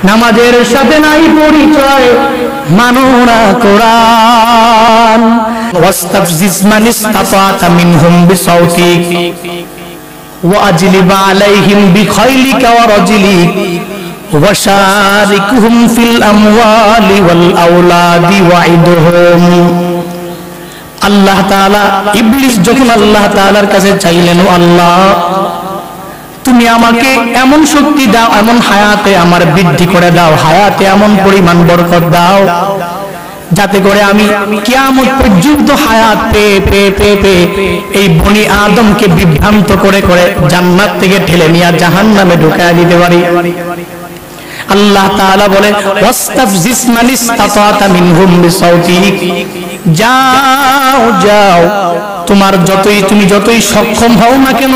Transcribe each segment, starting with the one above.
নামাজের সাথে নাই পরিচয়, মানো না কোরআন। ওয়াস্তাফজিজ মান ইসতাতা মিনহুম বিসাউতিক ওয়াজলিব আলাইহিম বিখাইলিকা ওয়া রাজলিক ওয়াশারিকহুম ফিল আমওয়ালি ওয়াল আওলাদি ওয়াইদহুম। আল্লাহ তাআলা, ইবলিস যখন আল্লাহ তাআলার কাছে চাইলেন, ও আল্লাহ তুমি আমাকে এমন শক্তি দাও, এমন হায়াতে আমার বৃদ্ধি করে দাও, হায়াতে এমন পরিমাণ বরকত দাও যাতে করে আমি কিয়ামত পর্যন্ত হায়াত পেয়ে পেয়ে পেয়ে পেয়ে এই বনি আদমকে বিভ্রান্ত করে করে জান্নাত থেকে ঠেলে নিয়ে জাহান্নামে ঢুকায় দিতে পারি। আল্লাহ তাআলা বলে ওয়াস্তাফজিজ মান ইসতাতা মিনহুম বিসাউতিক, যাও যাও তুমি যতই সক্ষম হও না কেন,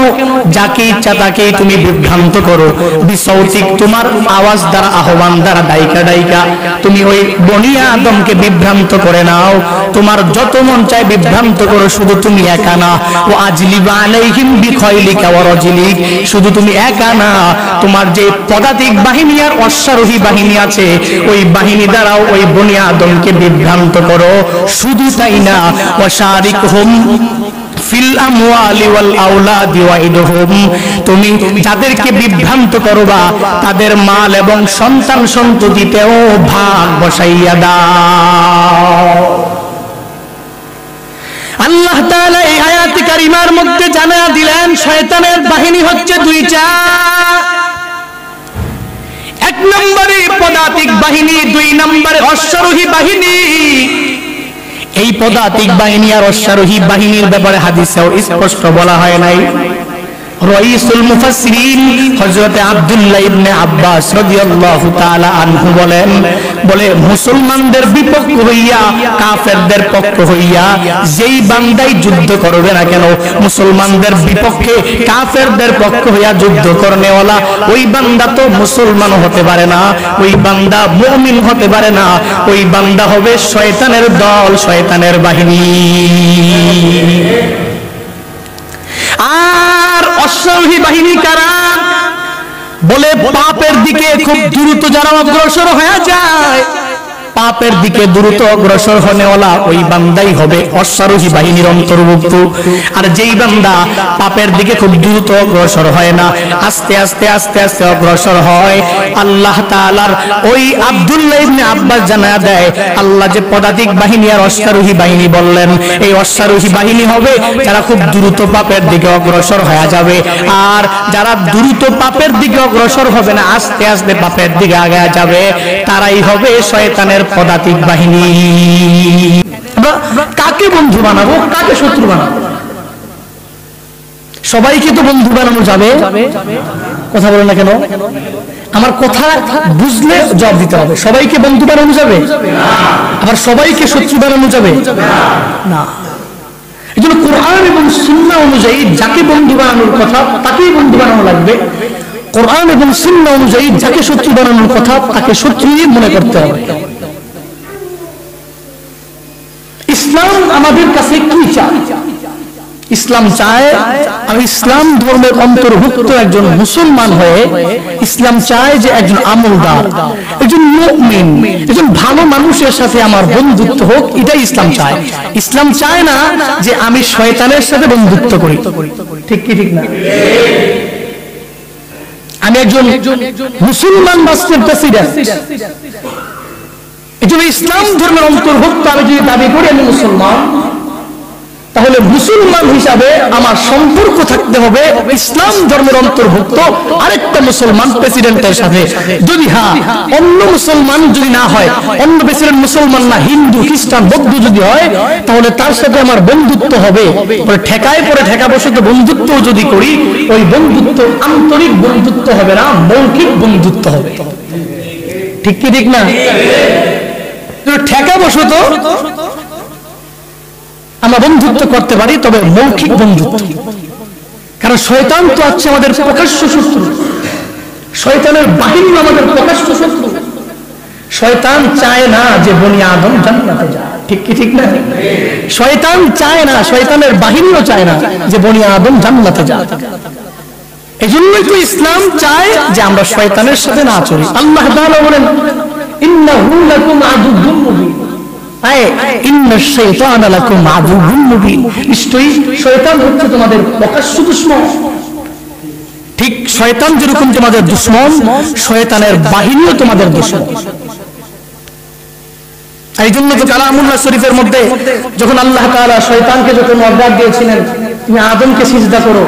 যাকে ইচ্ছা তাকেই তুমি বিভ্রান্ত করো। বিসাউতিক, তোমার আওয়াজ দ্বারা, আহ্বান দ্বারা, ডাইকা ডাইকা তুমি ওই বনি আদমকে বিভ্রান্ত করে নাও। তোমার যত মন চায় বিভ্রান্ত করো, শুধু তুমি একা না। ও আজলিবা আলাইহিম বিখাইলিকা ওয়া রাজলিক, শুধু তুমি একা না, তোমার যে পদাতিক বাহিনী আর অশ্বারোহী বাহিনী আছে, ওই বাহিনী দ্বারাও ওই বনি আদমকে বিভ্রান্ত করো। শুধু তাই না, ওয়াশারিকহুম ফিল আমওয়ালি ওয়াল আওলাদি ওয়াইদহুম, তুমি যাদেরকে বিভ্রান্ত করবা তাদের মাল এবং সন্তান সন্ততিতেও ভাগ বসাইয়া দাও। আল্লাহ তাআলা এই আয়াতে কারিমার মধ্যে জানায়া দিলেন শয়তানের বাহিনী হচ্ছে দুইটা। এক নম্বরে পদাতিক বাহিনী, দুই নম্বরে অশ্বারোহী বাহিনী। এই পদাতিক বাহিনী আর অশ্বারোহী বাহিনীর ব্যাপারে হাদিসেও স্পষ্ট বলা হয় নাই। রাইসুল মুফাসসিরিন হযরত আব্দুল্লাহ ইবনে আব্বাস রাদিয়াল্লাহু তাআলা আনহু বলে মুসলমানদের বিপক্ষ হইয়া, কাফেরদের পক্ষ হইয়া যেই বান্দাই যুদ্ধ করবে না কেন, মুসলমানদের বিপক্ষে কাফেরদের পক্ষ হইয়া যুদ্ধ করনেওয়ালা ওই বান্দা তো মুসলমান হতে পারে না, ওই বান্দা মুমিন হতে পারে না, ওই বান্দা হবে শয়তানের দল, শয়তানের বাহিনী। আর অশ্বারোহী বাহিনী কারা? বলে পাপের দিকে খুব দ্রুত যারা অগ্রসর হয়ে যায়, পাপের দিকে দ্রুত অগ্রসর হনেওয়ালা ওই বান্দাই হবে অশ্বারোহী বাহিনীর অন্তর্ভুক্ত। আর যেই বান্দা পাপের দিকে খুব দ্রুত অগ্রসর হয় না, আস্তে আস্তে আস্তে আস্তে অগ্রসর হয়, আল্লাহ তাআলার ওই আব্দুল্লাহ ইবনে আব্বাস জানায়া দেয়, আল্লাহ যে পদাতিক বাহিনী আর অশ্বারোহী বাহিনী বললেন, এই অশ্বারোহী বাহিনী হবে যারা খুব দ্রুত পাপের দিকে অগ্রসর হয়ে যাবে। আর যারা দ্রুত পাপের দিকে অগ্রসর হবে না, আস্তে আস্তে পাপের দিকে আগায়া যাবে, তারাই হবে শয়তানের পদাতিক বাহিনী। কাকে বন্ধু বানাবো, কাকে শত্রু বানাবো? সবাইকে তো বন্ধু বানানো যাবে? কথা বলেন না কেন? আমার কথা বুঝলে জবাব দিতে হবে। সবাইকে বন্ধু বানানো যাবে? আবার সবাইকে শত্রু বানানো যাবে না। এই জন্য কোরআন এবং সুন্নাহ অনুযায়ী যাকে বন্ধু বানানোর কথা তাকেই বন্ধু বানানো লাগবে। কোরআন এবং সুন্নাহ অনুযায়ী যাকে শত্রু বানানোর কথা তাকে শত্রুই মনে করতে হবে। ইসলাম আমাদের কাছে কি চায়? ইসলাম চায় আমি ইসলাম ধর্মের অন্তর্ভুক্ত একজন মুসলমান হয়ে, ইসলাম চায় যে একজন আমলদার, একজন মুমিন, একজন ভালো মানুষের সাথে আমার বন্ধুত্ব হোক, এটাই ইসলাম চায়। ইসলাম চায় না যে আমি শয়তানের সাথে বন্ধুত্ব করি। ঠিক কি ঠিক না? আমি একজন মুসলমান বাস্তব প্রেসিডেন্ট, এজন্য ইসলাম ধর্মের অন্তর্ভুক্ত আমি যদি দাবি করি আমি মুসলমান, তাহলে মুসলমান হিসাবে আমার সম্পর্ক থাকতে হবে ইসলাম ধর্মের অন্তর্ভুক্ত আরেকটা মুসলমান প্রেসিডেন্টের সাথে। যদি অন্য মুসলমান যদি না হয়, অন্য প্রেসিডেন্ট মুসলমান না, হিন্দু, খ্রিস্টান, বৌদ্ধ যদি হয়, তাহলে তার সাথে আমার বন্ধুত্ব হবে। ঠেকায় পরে ঠেকাবশত বন্ধুত্ব যদি করি, ওই বন্ধুত্ব আন্তরিক বন্ধুত্ব হবে না, মৌখিক বন্ধুত্ব হবে। ঠিক কি ঠিক না? ঠেকাবশত আমরা বন্ধুত্ব করতে পারি, তবে মৌখিক বন্ধুত্ব। কারণ শয়তান তো আছে আমাদের প্রকাশ্য শত্রু, শয়তানের বাহিনী আমাদের প্রকাশ্য শত্রু। শয়তান চায় না যে বনি আদম জান্নাতে যায়। ঠিক কি ঠিক না? শয়তান চায় না, শয়তানের বাহিনীও চায় না যে বনি আদম জান্নাতে যায়। এজন্যই তো ইসলাম চায় যে আমরা শয়তানের সাথে না চলি। আল্লাহ তাআলা বলেন ইন্নাহু লাকুম আদুউম মুবিন, ইন্নাশ শাইতানা লাকুম আদুউম মুবিন, নিশ্চয়ই শয়তান হচ্ছে তোমাদের প্রকাশ্য দুশমন। ঠিক শয়তান যেরকম তোমাদের দুশমন, শয়তানের বাহিনীও তোমাদের দুশমন। এই জন্য তো কালামুল্লাহ শরীফের মধ্যে যখন আল্লাহ তাআলা শয়তানকে যখন অর্ডার দিয়েছিলেন তুমি আদমকে সিজদা করো,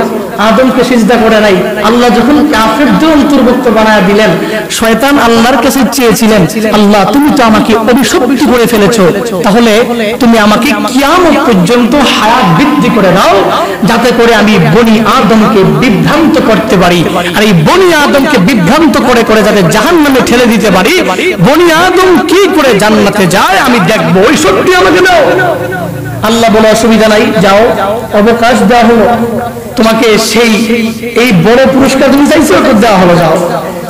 আদমকে সিজদা করে নাই, আল্লাহ যখন কাফেরদের অন্তর্ভুক্ত বানায় দিলেন, শয়তান আল্লাহর কাছে চেয়েছিলেন আল্লাহ তুমি তো আমাকে অভিশপ্ত করে ফেলেছো, তাহলে তুমি আমাকে কিয়ামত পর্যন্ত হায়াত বৃদ্ধি করে দাও যাতে করে আমি বনি আদমকে বিভ্রান্ত করতে পারি, আর এই বনি আদমকে বিভ্রান্ত করে করে যাতে জাহান্নামে ঠেলে দিতে পারি, বনি আদম কি করে জান্নাতে যায় আমি দেখবো, ওই শক্তি আমাকে দাও। আল্লাহ বলে অসুবিধা নাই, যাও, অবকাশ দেওয়া হলো তোমাকে, সেই এই বড় পুরস্কার তুমি চাইছো দেওয়া হলো, যাও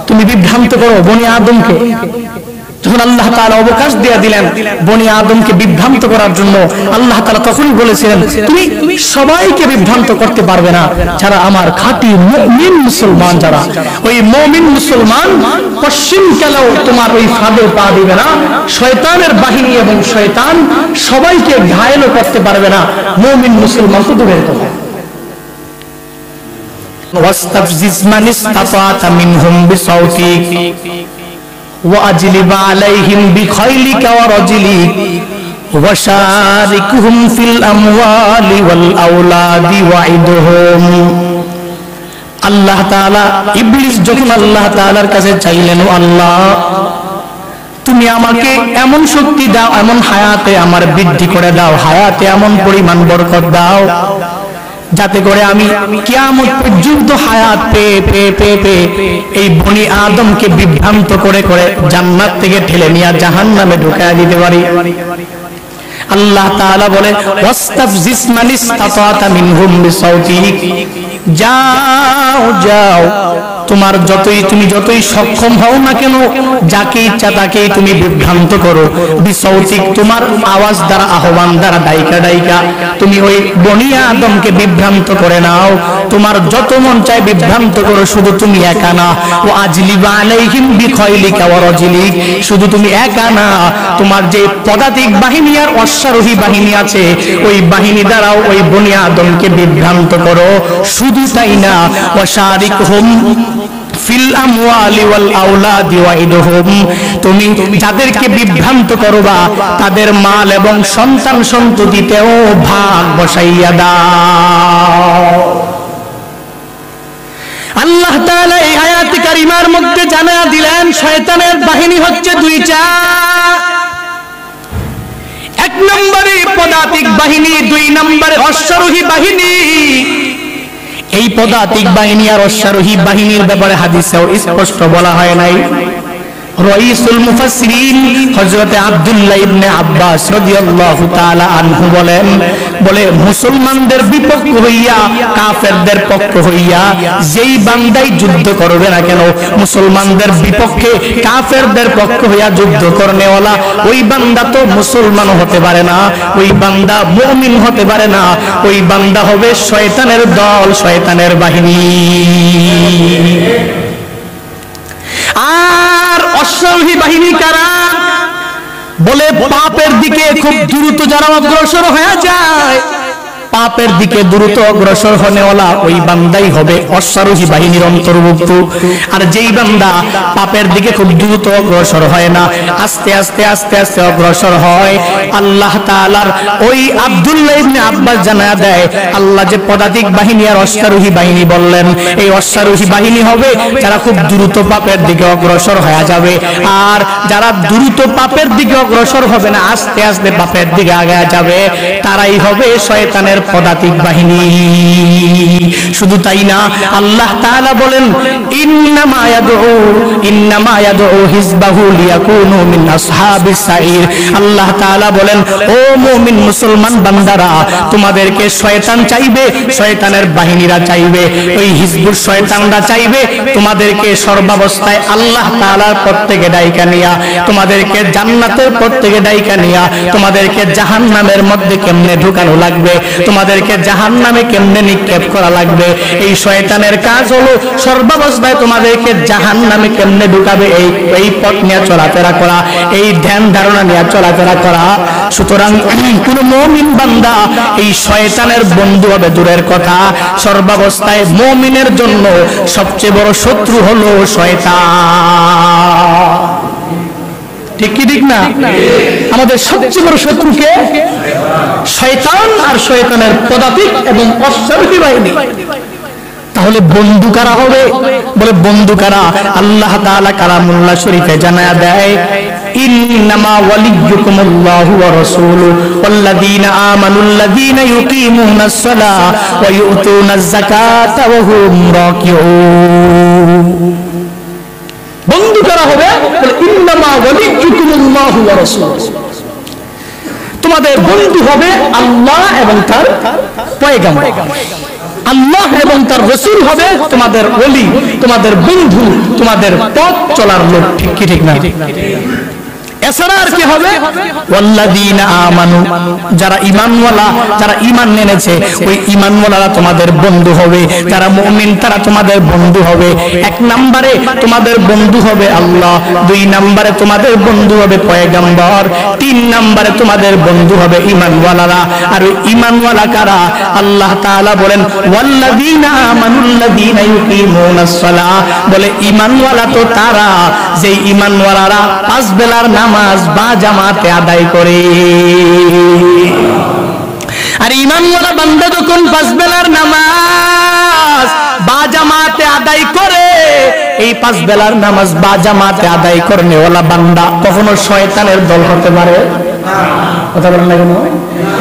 তুমি বিভ্রান্ত করো বনি আদমকে। যখন আল্লাহ তাআলা অবকাশ দিয়ে দিলেন বনি আদমকে বিভ্রান্ত করার জন্য, আল্লাহ তাআলা তখনই বলেছিলেন তুমি সবাইকে বিভ্রান্ত করতে পারবে না, যারা আমার খাঁটি মুমিন মুসলমান, যারা ওই মুমিন মুসলমান পশ্চিম কালেও তোমার ওই ফাঁদে পা দিবে না। শয়তানের বাহিনী এবং শয়তান সবাইকে ঘায়েলও করতে পারবে না, মুমিন মুসলমান তো দূরের কথা। ওয়াস্তাফজিজ মান ইসতাতা মিনহুম বিসাউতিক وأجلب عليهم بخيلك ورجلك وشاركهم في الأموال والأولاد وعدهم। আল্লাহ তাআলা ইবলিস যখন আল্লাহ তাআলার কাছে চাইলেন ও আল্লাহ তুমি আমাকে এমন শক্তি দাও, এমন হায়াতে আমার বৃদ্ধি করে দাও, হায়াতে এমন পরিমাণ বরকত দাও যাতে করে আমি কিয়ামত পর্যন্ত হায়াত পেয়ে পেয়ে পেয়ে পেয়ে এই বনি আদমকে বিভ্রান্ত করে করে জান্নাত থেকে ঠেলে নিয়ে জাহান্নামে ঢুকায় দিতে পারি। আল্লাহ তাআলা বলে ওয়াস্তাফজিস মান ইসতাতা মিনহুম বিসাউতিক, যাও যাও তুমি যতই সক্ষম হও না কেন, যাকে ইচ্ছা তাকেই তুমি বিভ্রান্ত করো, বিসাউতিক তোমার আওয়াজ দ্বারা, আহ্বান দ্বারা, ডাইকা ডাইকা তুমি ওই বনি আদমকে বিভ্রান্ত করে নাও, তোমার যত মন চায় বিভ্রান্ত করো, শুধু তুমি একা না। ও আজলিবা আলাইহিম বিখাইলিকা ওয়া রাজলিক, শুধু তুমি একা না, তোমার যে পদাতিক বাহিনী আর অশ্বারোহী বাহিনী আছে ওই বাহিনী দ্বারাও ওই বনি আদমকে বিভ্রান্ত করো। শুধু তাই না, ওয়াশারিকহুম ফিল আমওয়ালি ওয়াল আওলাদি ওয়াইদহুম, তুমি যাদেরকে বিভ্রান্ত করবা তাদের মাল এবং সন্তান সন্ততিতেও ভাগ বসাইয়া দাও। আল্লাহ তাআলা এই আয়াত কারিমার মধ্যে জানায়া দিলেন শয়তানের বাহিনী হচ্ছে দুইটা, এক নম্বরে পদাতিক বাহিনী, দুই নম্বরে অশ্বারোহী বাহিনী। এই পদাতিক বাহিনী আর অশ্বারোহী বাহিনীর ব্যাপারে হাদিসেও স্পষ্ট বলা হয় নাই। রাইসুল মুফাসসিরিন হযরত আব্দুল্লাহ ইবনে আব্বাস রাদিয়াল্লাহু তাআলা আনহু বলে মুসলমানদের বিপক্ষ হইয়া কাফেরদের পক্ষ হইয়া যেই বান্দাই যুদ্ধ করবে না কেন, মুসলমানদের বিপক্ষে কাফেরদের পক্ষ হইয়া যুদ্ধ করনেওয়ালা ওই বান্দা তো মুসলমান হতে পারে না, ওই বান্দা মুমিন হতে পারে না, ওই বান্দা হবে শয়তানের দল, শয়তানের বাহিনী। আর অশ্বারোহী বাহিনী কারা? বলে পাপের দিকে খুব দ্রুত যারা অগ্রসর হয়ে যায়, পাপের দিকে দ্রুত অগ্রসর হনেওয়ালা ওই বান্দাই হবে অশ্বারোহী বাহিনীর অন্তর্ভুক্ত। আর যেই বান্দা পাপের দিকে খুব দ্রুত অগ্রসর হয় না, আস্তে আস্তে আস্তে আস্তে অগ্রসর হয়, আল্লাহ তাআলার ওই আব্দুল্লাহ ইবনে আব্বাস জানায়া দেয় আল্লাহ যে পদাতিক বাহিনী আর অশ্বারোহী বাহিনী বললেন, এই অশ্বারোহী বাহিনী হবে যারা খুব দ্রুত পাপের দিকে অগ্রসর হয়ে যাবে, আর যারা দ্রুত পাপের দিকে অগ্রসর হবে না, আস্তে আস্তে পাপের দিকে আগায় যাবে, তারাই হবে শয়তানের পদাতিক বাহিনী। শুধু তাই না, আল্লাহ তাআলা বলেন ইন্নামা ইয়াদউ হিজবাহু লিয়াকুনু মিন আসহাবিস সাইর। আল্লাহ তাআলা বলেন ও মুমিন মুসলমান বান্দারা, তোমাদেরকে শয়তান চাইবে, শয়তানের বাহিনীরা চাইবে, ওই হিজবুর শয়তানরা চাইবে তোমাদেরকে সর্বাবস্থায় আল্লাহ তাআলার পথ থেকে ডাইকা নিয়া, তোমাদেরকে জান্নাতের পথ থেকে ডাইকা নিয়া তোমাদেরকে জাহান্নামের মধ্যে কেমনে ঢুকানো লাগবে, তোমাদেরকে জাহান্নামে কেমনে নিক্ষেপ করা লাগবে। এই শয়তানের কাজ হলো সর্বাবস্থায় তোমাদেরকে জাহান্নামে কেমনে ঢুকাবে এই পথ নিয়ে চলাফেরা করা, এই ধ্যান ধারণা নিয়ে চলাফেরা করা। সুতরাং কোন মুমিন বান্দা এই শয়তানের বন্ধু হবে দূরের কথা, সর্বাবস্থায় মুমিনের জন্য সবচেয়ে বড় শত্রু হলো শয়তান। ঠিক কি ঠিক না? আমাদের সবচেয়ে বড় শত্রুকে শয়তান আর শয়তানের পদাতিক এবং অশ্বারোহী বাহিনী। তাহলে বন্ধু কারা হবে? বলে বন্ধু কারা? আল্লাহ তাআলা কালামুল্লাহ শরীফে জানায়া দেয়, ইন্নামা ওয়ালিয়্যুকুমুল্লাহু ওয়া রাসূলুহু ওয়াল্লাযীনা আমানুল্লাযীনা ইউকিমুনাস সালাতা ওয়া ইউতুনাজ যাকাতা ওয়া হুম রাকিউন। বন্ধু কারা হবে? বলে ইন্নামা ওয়ালিয়্যুকুমুল্লাহু ওয়া রাসূলুহু। তোমাদের বন্ধু হবে আল্লাহ এবং তার পয়গম্বর। আল্লাহ এবং তার রাসূল হবে তোমাদের ওলি, তোমাদের বন্ধু, তোমাদের পথ চলার লোক। ঠিক কি ঠিক না? এছাড়া আর কি হবে? ওয়াল্লাযীনা আমানু, যারা ঈমানওয়ালা, যারা ঈমান এনেছে, ওই ঈমানওয়ালারা তোমাদের বন্ধু হবে। যারা মুমিন তারা তোমাদের বন্ধু হবে। এক নম্বরে তোমাদের বন্ধু হবে আল্লাহ, দুই নম্বরে তোমাদের বন্ধু হবে পয়গম্বর, তিন নম্বরে তোমাদের বন্ধু হবে ঈমানওয়ালারা। আর ওই ঈমানওয়ালা কারা? আল্লাহ তাআলা বলেন ওয়াল্লাযীনা আমানুল্লাযীনা ইউকিমুনাস সালাহ। বলে ঈমানওয়ালা তো তারা যেই ঈমানওয়ালারা পাঁচ বেলার নামাজ বা জামাতে আদায় করে। আর ঈমানওয়ালা বান্দা যখন পাঁচ বেলার নামাজ বা জামাতে আদায় করে, এই পাঁচ বেলার নামাজ বা জামাতে আদায় করনে ওয়ালা বান্দা কখনো শয়তানের দল হতে পারে? কথা বলেন না কেন?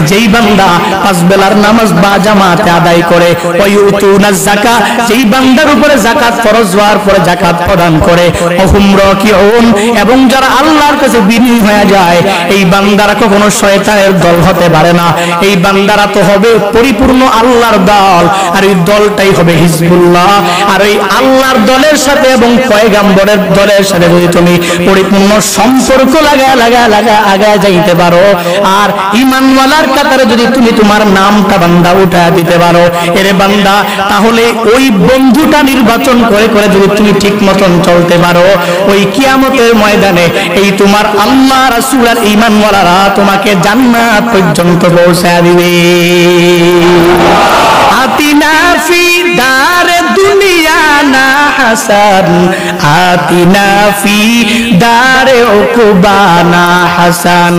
যেই বান্দা পাঁচ বেলার নামাজ বা জামাতে আদায় করে, ওয়ায়ুতুনাজ যাকাত, যেই বান্দার উপরে যাকাত ফরজ হওয়ার পরে যাকাত প্রদান করে, ওহুম রাকিউন, এবং যারা আল্লাহর কাছে বিনয়ী হয়ে যায়, এই বান্দারা কখনো শয়তানের দল হতে পারে না। এই বান্দারা তো হবে পরিপূর্ণ আল্লাহর দল, আর এই দলটাই হবে হিজবুল্লাহ। আর এই আল্লাহর দলের সাথে এবং পয়গম্বরের দলের সাথে যদি তুমি পরিপূর্ণ সম্পর্ক লাগা আগায় যাইতে পারো, আর ঈমানওয়ালার কাতারে যদি তুমি তোমার নামটা বান্দা উঠা দিতে পারো, এরে বান্দা, তাহলে ওই বন্ধুটা নির্বাচন করে করে যদি তুমি ঠিক মতন চলতে পারো, ওই কিয়ামতের ময়দানে এই তোমার আল্লাহ রাসূল আর ঈমানওয়ালারা তোমাকে জান্নাত পর্যন্ত পৌঁছায় দিবে। আতিনা ফি দারে দুনিয়া না হাসান, আতিনা ফি দারে উকবানা হাসান,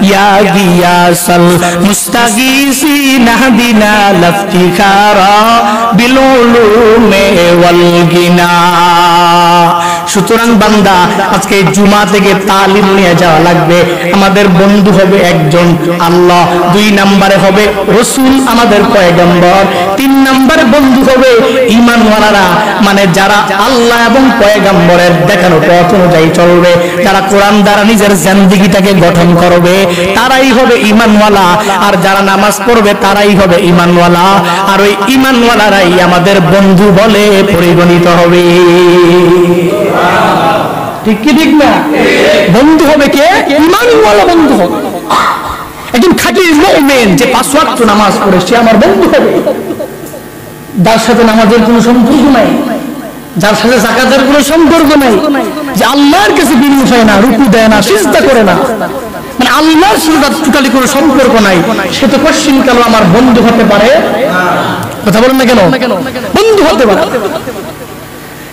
ইয়া গিয়াসাল মুস্তাগীসিনা হাদিনা লাফতিখারা বিল উলুমে ওয়াল গিনা। সুতরাং বান্দা, আজকে জুমা থেকে তালিম নিয়ে যাওয়া লাগবে। আমাদের বন্ধু হবে একজন আল্লাহ, দুই নম্বরে হবে রাসূল আমাদের পয়গম্বর, তিন নম্বরে বন্ধু হবে ঈমানওয়ালারা, মানে যারা আল্লাহ এবং পয়গম্বরের দেখানো পথ অনুযায়ী চলবে, যারা কোরআন দ্বারা নিজের জিন্দেগিটাকে গঠন করবে, তারাই হবে ঈমানওয়ালা। আর যারা নামাজ পড়বে তারাই হবে ঈমানওয়ালা। আর ওই ঈমানওয়ালারাই আমাদের বন্ধু বলে পরিগণিত হবে। ঠিক কি ঠিক না? বন্ধু হবে কে? ঈমানওয়ালা বন্ধু হবে। একজন খাঁটি মুমিন যে পাঁচ ওয়াক্ত নামাজ পড়ে, সে আমার বন্ধু হবে। যার সাথে নামাজের কোনো সম্পর্ক নাই, যার সাথে যাকাতের কোনো সম্পর্ক নাই, যে আল্লাহর কাছে বিনয়ী হয় না, রুকু দেয় না, সিজদা করে না, মানে আল্লাহর সাথে টোটালি কোনো সম্পর্ক নাই, সে তো কোশ্চিন কালো আমার বন্ধু হতে পারে? কথা বলেন না কেন? বন্ধু হতে পারে।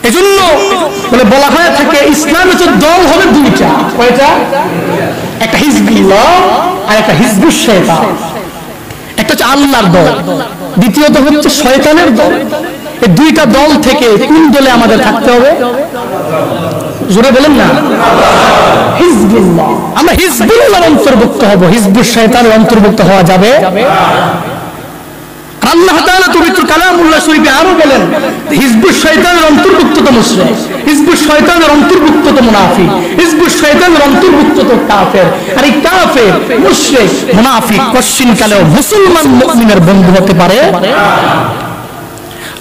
এজন্য বলে বলা হয়ে থাকে ইসলামের দল হবে দুইটা। কয়টা? একটা হিজবুল্লাহ আর একটা হিজবুশ শয়তান। একটা হচ্ছে আল্লাহর দল, দ্বিতীয়ত হচ্ছে শয়তানের দল। এই দুইটা দল থেকে কোন দলে আমাদের থাকতে হবে? জোরে বলেন না। হিজবুল্লাহ, আমরা হিজবুল্লাহর অন্তর্ভুক্ত হব, হিজবুশ শয়তানের অন্তর্ভুক্ত হওয়া যাবে। আল্লাহ তাআলা পবিত্র কালামুল্লাহ শরীফে আরো বলেন, হিজবুশ শয়তানের অন্তর্ভুক্ত তো মুশরিক, হিজবুশ শয়তানের অন্তর্ভুক্ত তো মুনাফিক, হিজবুশ শয়তানের অন্তর্ভুক্ত তো কাফের। আর এই কাফের, মুশরিক, মুনাফিক কোশ্চিন কালেও মুসলমান মুমিনের বন্ধু হতে পারে?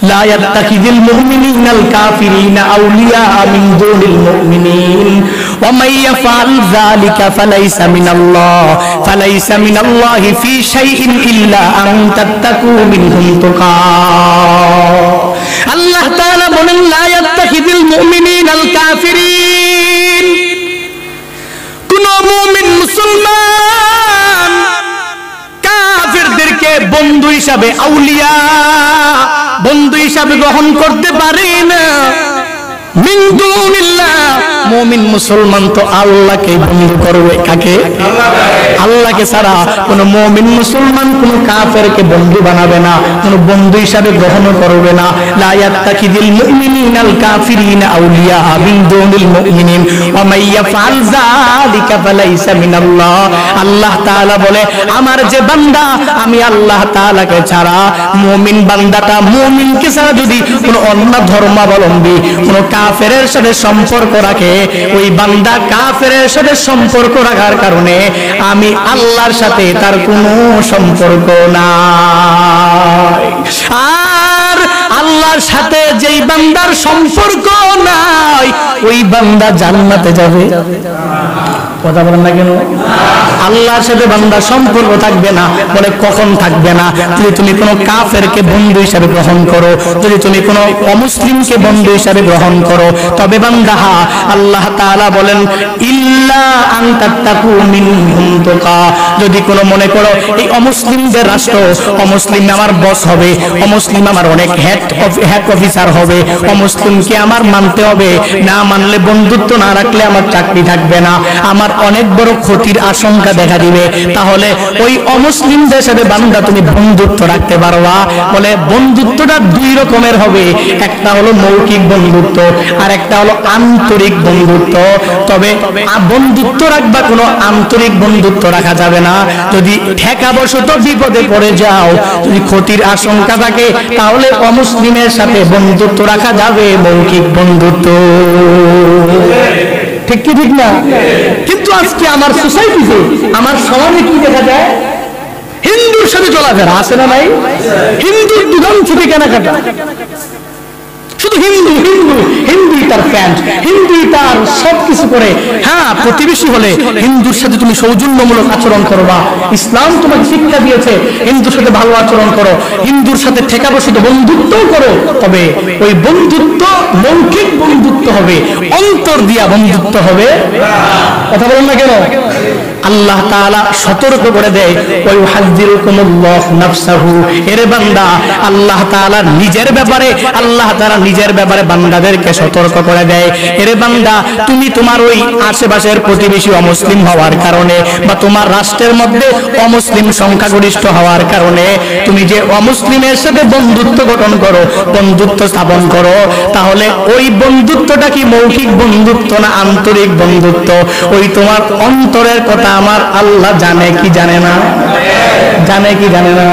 লা ইয়াত্তাখিযুল মুমিনুনাল কাফিরিনা আউলিয়া মিন দুনিল মুমিনিন ওয়া ومن يفعل ذلك فليس من الله في شيء إلا أن تتقوا منهم تقاه আল্লাহ তাআলা বলেন লা ইয়াত্তাখিযুল মুমিনুনাল কাফিরিন কোন মুমিন মুসলমান কাফেরদেরকে বন্ধু হিসাবে আউলিয়া বন্ধু হিসাবে গ্রহণ করতে পারে না মিন দুনিল্লাহ মুমিন মুসলমান তো আল্লাহকে বন্ধু করবে কাকে আল্লাহকে ছাড়া কোন মুমিন মুসলমান কোন কাফেরকে বন্ধু বানাবে না কোন বন্ধু হিসাবে গ্রহণ করবে না লা ইয়াত্তাখিযুল মুমিনুনাল কাফিরিনা আউলিয়া মিন দুনিল মুমিনিন ওয়া মান ইয়াফআল যালিকা ফালাইসা মিনাল্লাহ আল্লাহ তাআলা বলে আমার যে বান্দা আমি আল্লাহ তাআলাকে ছাড়া মুমিন বান্দাটা মুমিনকে ছাড়া যদি কোন অন্য ধর্মাবলম্বী কোন কাফেরের সাথে সম্পর্ক রাখে ওই বান্দা কাফেরের সাথে সম্পর্ক রাখার কারণে আমি আল্লাহর সাথে তার কোনো সম্পর্ক নাই আর আল্লাহর সাথে যেই বান্দার সম্পর্ক নাই ওই বান্দা জান্নাতে যাবে কথা বলেন না কেন আল্লাহর সাথে বান্দার সম্পর্ক থাকবে না বলে কখন থাকবে না যদি তুমি কোনো কাফেরকে বন্ধু হিসাবে গ্রহণ করো যদি তুমি কোনো অমুসলিমকে বন্ধু হিসাবে গ্রহণ করো তবে বান্দা আল্লাহ তাআলা বলেন ইল্লা আন তাত্তাকু মিনহুম তুকা যদি কোনো মনে করো এই অমুসলিমদের রাষ্ট্র অমুসলিম আমার বস হবে অমুসলিম আমার অনেক হেড অফিসার হবে অমুসলিমকে আমার মানতে হবে না মানলে বন্ধুত্ব না রাখলে আমার চাকরি থাকবে না আমার অনেক বড় ক্ষতির আশঙ্কা দেখা দিবে তাহলে ওই অমুসলিমদের সাথে বান্দা তুমি বন্ধুত্ব রাখতে পারবা বলে বন্ধুত্বটা দুই রকমের হবে একটা হলো মৌখিক বন্ধুত্ব আর একটা হলো আন্তরিক বন্ধুত্ব তবে বন্ধুত্ব রাখবা কোনো আন্তরিক বন্ধুত্ব রাখা যাবে না যদি ঠেকাবশত বিপদে পড়ে যাও যদি ক্ষতির আশঙ্কা থাকে তাহলে অমুসলিমের সাথে বন্ধুত্ব রাখা যাবে মৌখিক বন্ধুত্ব ঠিক কি ঠিক না কিন্তু আজকে আমার সোসাইটিতে আমার সমাজে কি দেখা যায় হিন্দুর সাথে চলাফেরা আছে না নাই হিন্দুর দোকান থেকে কেনাকাটা শুধু হিন্দু হিন্দু হিন্দুই তার প্যান্ট হিন্দুই তার সবকিছু করে হ্যাঁ প্রতিবেশী হলে হিন্দুর সাথে তুমি সৌজন্যমূলক আচরণ করবা ইসলাম তোমাকে শিক্ষা দিয়েছে হিন্দুর সাথে ভালো আচরণ করো হিন্দুর সাথে ঠেকাবশত বন্ধুত্বও করো তবে ওই বন্ধুত্ব মৌখিক বন্ধুত্ব হবে অন্তর দিয়া বন্ধুত্ব হবে কথা বলেন না কেন আল্লাহ তাআলা সতর্ক করে দেয় ওই হাযিরুকুমুল্লাহ নাফসাহু এর বান্দা আল্লাহ তাআলা নিজের ব্যাপারে আল্লাহ তাআলা নিজের ব্যাপারে বান্দাদেরকে সতর্ক করে দেয় এর বান্দা তুমি তোমার ওই আশেপাশের প্রতিবেশী অমুসলিম হওয়ার কারণে বা তোমার রাষ্ট্রের মধ্যে অমুসলিম সংখ্যাগরিষ্ঠ হওয়ার কারণে তুমি যে অমুসলিমের সাথে বন্ধুত্ব গঠন করো বন্ধুত্ব স্থাপন করো তাহলে ওই বন্ধুত্বটা কি মৌখিক বন্ধুত্ব না আন্তরিক বন্ধুত্ব ওই তোমার অন্তরের কথা আমার আল্লাহ জানে কি জানে না জানে কি জানে না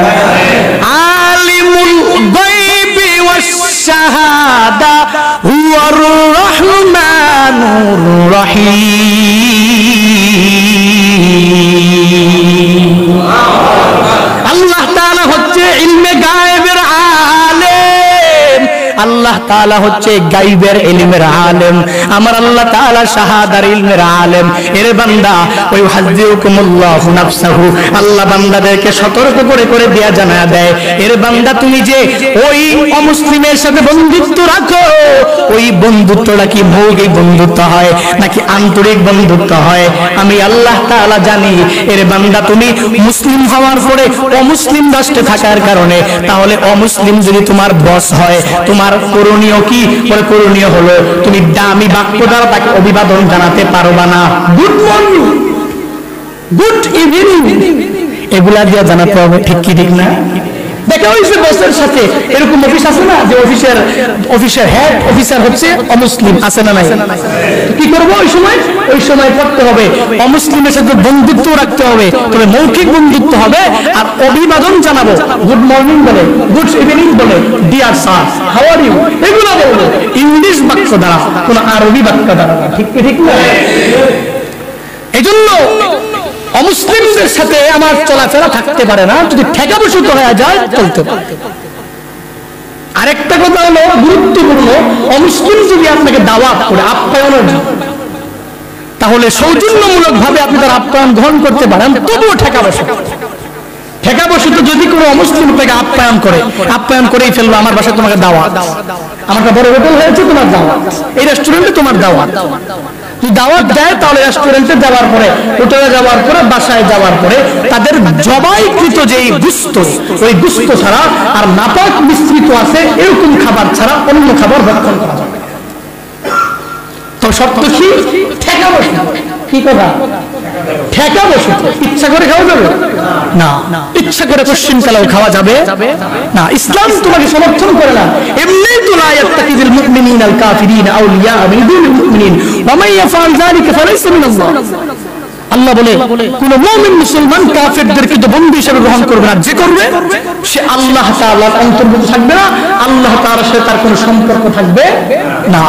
আলিমুল গায়বি ওয়াশ শাহাদা হুয়ার রহমানুর রহিম আল্লাহ তাআলা হচ্ছে ইলমে গায়বের আলেম আল্লাহ তাআলা হচ্ছে গায়বের ইলমের আলেম আমার আল্লাহ তাআলা শাহাদার ইলমের আলেম এর বান্দা ওই হাযিরুকুমুল্লাহু নাফসাহু আল্লাহ বান্দাদেরকে সতর্ক করে করে দেয়া জানা দেয় এর বান্দা তুমি যে ওই অমুসলিমের সাথে বন্ধুত্ব রাখো ওই বন্ধুত্বটা কি মৌখিক বন্ধুত্ব হয় নাকি আন্তরিক বন্ধুত্ব হয় আমি আল্লাহ তাআলা জানি এর বান্দা তুমি মুসলিম হওয়ার পরে অমুসলিম রাষ্ট্রে থাকার কারণে তাহলে অমুসলিম যদি তোমার বস হয় তোমার করণীয় কি বলে করণীয় হলো তুমি দামি বাক্য দ্বারা তাকে অভিবাদন জানাতে পারবা না গুড মর্নিং গুড ইভিনিং এগুলা দিয়ে জানাতে হবে ঠিক কি ঠিক না দেখে ওই যে বসের সাথে এরকম অফিস আছে না যে অফিসের হেড অফিসার হচ্ছে অমুসলিম আছে না নাই কি করবো ওই সময় করতে হবে অমুসলিমের সাথে বন্ধুত্ব রাখতে হবে তবে মৌখিক বন্ধুত্ব হবে আর অভিবাদন জানাবো গুড মর্নিং বলে গুড ইভিনিং বলে dear sir how are you এগুলো বলবো ইংলিশ বাক্য দ্বারা কোন আরবি বাক্য দ্বারা ঠিক কি ঠিক না এজন্য অমুসলিমদের সাথে আমার চলাফেরা থাকতে পারে না যদি ঠেকাবশত হয়ে যায় চলতে পারে আরেকটা কথা হলো গুরুত্বপূর্ণ অমুসলিম যদি আপনাকে দাওয়াত করে আপ্যায়নের তাহলে সৌজন্যমূলক ভাবে আপনি তার আপ্যায়ন গ্রহণ করতে পারেন, তবুও ঠেকা বসে তো যদি কোনো অমুসলিম থেকে আপ্যায়ন করেই ফেললো, আমার বাসায় তোমাকে দাওয়াত, আমার একটা বড় হোটেল হয়েছে, তোমার দাওয়াত, এই রেস্টুরেন্টে তোমার দাওয়াত, যদি দাওয়াত দেয় তাহলে রেস্টুরেন্টে যাওয়ার পরে, হোটেলে যাওয়ার পরে, বাসায় যাওয়ার পরে তাদের জবাইকৃত যেই গুস্ত, ওই গুস্ত ছাড়া আর নাপাক মিশ্রিত আছে এরকম খাবার ছাড়া অন্য খাবার ভক্ষণ করা যাবে। তো শর্ত কি? ঠেকা বসে। কি কথা? ঠেকা বসে। ইচ্ছা করে খাওয়া যাবে না, ইচ্ছা করে পশ্চিমকালেও খাওয়া যাবে না। ইসলাম তোমাকে সমর্থন করে না। এমনি তো লা ইয়াত্তাকিযুল মুমিনুনাল কাফিরিনা আউলিয়া মিন দুনিল মুমিনিন ওয়া মান ইয়াফআল যালিকা ফালাইসা মিনাল্লাহ। আল্লাহ বলে কোন মুমিন মুসলমান কাফেরদেরকে তো বন্ধু হিসেবে গ্রহণ করবে না, যে করবে সে আল্লাহ তাআলার অন্তর্ভুক্ত থাকবে না, আল্লাহ তাআলার সাথে তার কোনো সম্পর্ক থাকবে না।